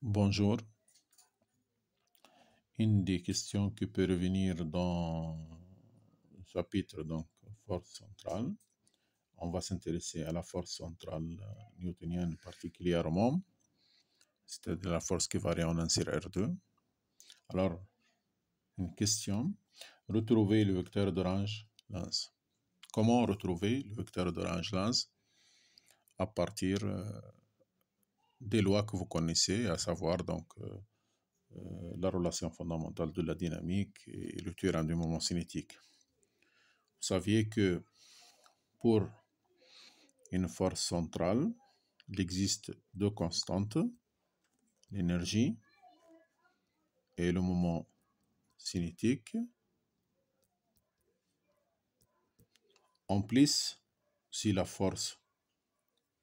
Bonjour. Une des questions qui peut revenir dans le chapitre donc force centrale, on va s'intéresser à la force centrale newtonienne particulièrement, c'est-à-dire la force qui varie en 1 sur R2. Alors, une question, retrouver le vecteur de range Lenz. Comment retrouver le vecteur de range Lenz? À partir des lois que vous connaissez, à savoir donc la relation fondamentale de la dynamique et le théorème du moment cinétique. Vous saviez que pour une force centrale, il existe deux constantes, l'énergie et le moment cinétique. En plus, si la force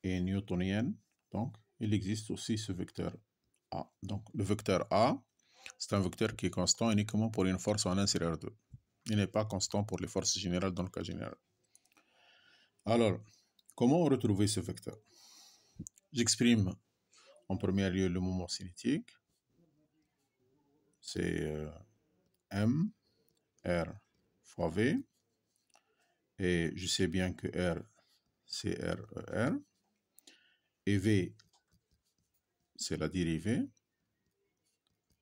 est newtonienne, donc il existe aussi ce vecteur A. Donc le vecteur A, c'est un vecteur qui est constant uniquement pour une force en 1 sur R2. Il n'est pas constant pour les forces générales dans le cas général. Alors, comment retrouver ce vecteur? J'exprime en premier lieu le moment cinétique. C'est M, R fois V. Et je sais bien que R, c'est R, E, R. Et V, c'est la dérivée.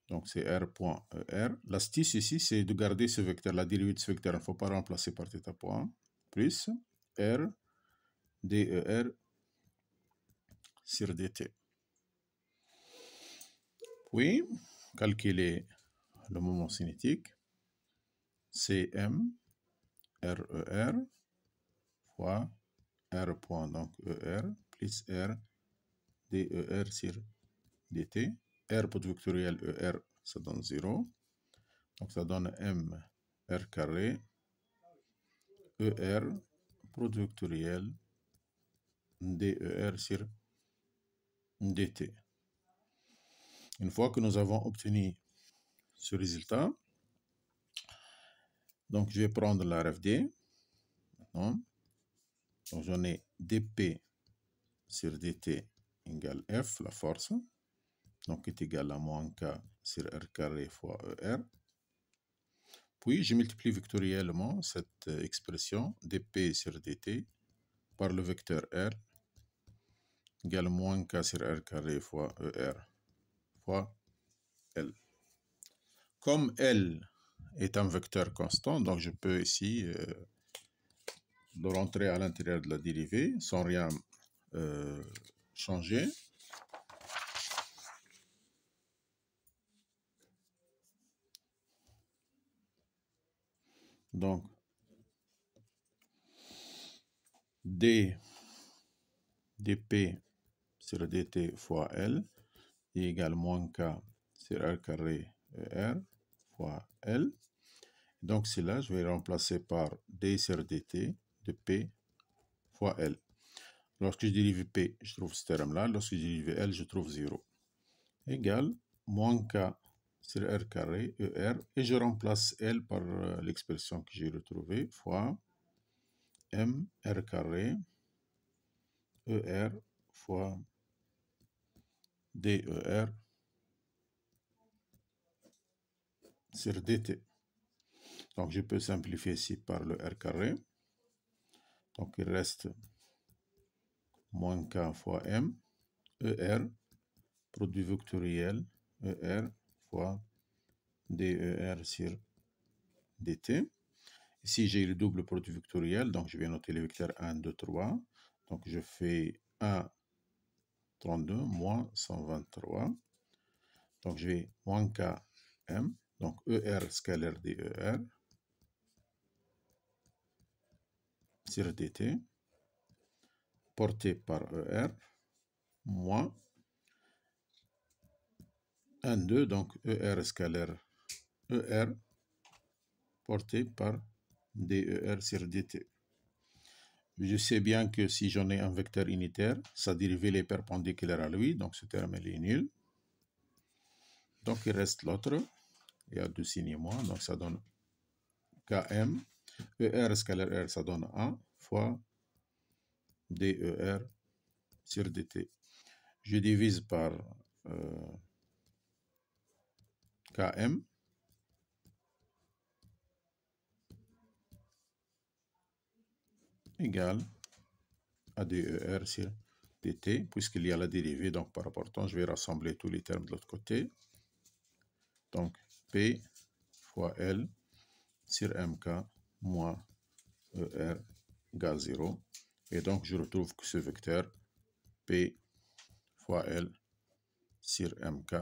Donc c'est R point E, R. L'astuce ici, c'est de garder ce vecteur, la dérivée de ce vecteur. Il ne faut pas remplacer par θ point. Plus R, DER sur dt. Puis, calculer le moment cinétique. C'est M, RER fois R point donc ER plus R DER sur dt. R produit vectoriel ER, ça donne 0. Donc ça donne M R carré ER produit vectoriel DER sur dt. Une fois que nous avons obtenu ce résultat, donc je vais prendre la RFD. Maintenant, donc j'en ai dp sur dt égale F, la force, donc est égal à moins K sur R carré fois ER. Puis je multiplie vectoriellement cette expression dp sur dt par le vecteur R égale moins K sur R carré fois ER fois L. Comme L est un vecteur constant, donc je peux ici le rentrer à l'intérieur de la dérivée sans rien changer. Donc, dp sur dt fois L est égal à moins K sur R carré ER fois L. Donc, c'est là, je vais remplacer par d sur dt de P fois L. Lorsque je dérive P, je trouve ce terme-là. Lorsque je dérive L, je trouve 0. Égal moins K sur R carré ER. Et je remplace L par l'expression que j'ai retrouvée fois M R carré ER fois DER sur dt. Donc, je peux simplifier ici par le R carré. Donc, il reste moins K fois M, ER, produit vectoriel, ER fois DER sur dt. Ici, j'ai le double produit vectoriel, donc je vais noter les vecteurs 1, 2, 3. Donc, je fais 1, 32, moins 123. Donc, je vais moins KM, donc ER scalaire DER sur dt, porté par ER, moins 1, 2, donc ER scalaire ER, porté par DER sur dt. Je sais bien que si j'en ai un vecteur unitaire, sa dérivée est perpendiculaire à lui, donc ce terme est nul. Donc il reste l'autre, il y a deux signes moins, donc ça donne Km, ER scalaire R, ça donne 1 fois DER sur dt. Je divise par Km égale à DER sur dt, puisqu'il y a la dérivée, donc par rapport au temps, je vais rassembler tous les termes de l'autre côté. Donc, P fois L sur MK moins ER égale 0. Et donc, je retrouve que ce vecteur P fois L sur MK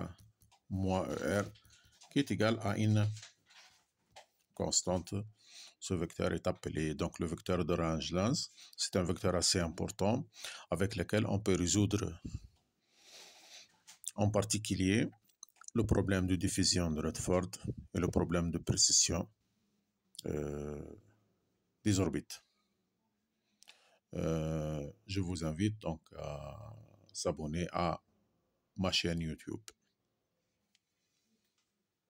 moins ER qui est égal à une constante. Ce vecteur est appelé donc le vecteur de Range-Lenz. C'est un vecteur assez important avec lequel on peut résoudre en particulier le problème de diffusion de Rutherford et le problème de précision des orbites. Je vous invite donc à s'abonner à ma chaîne YouTube.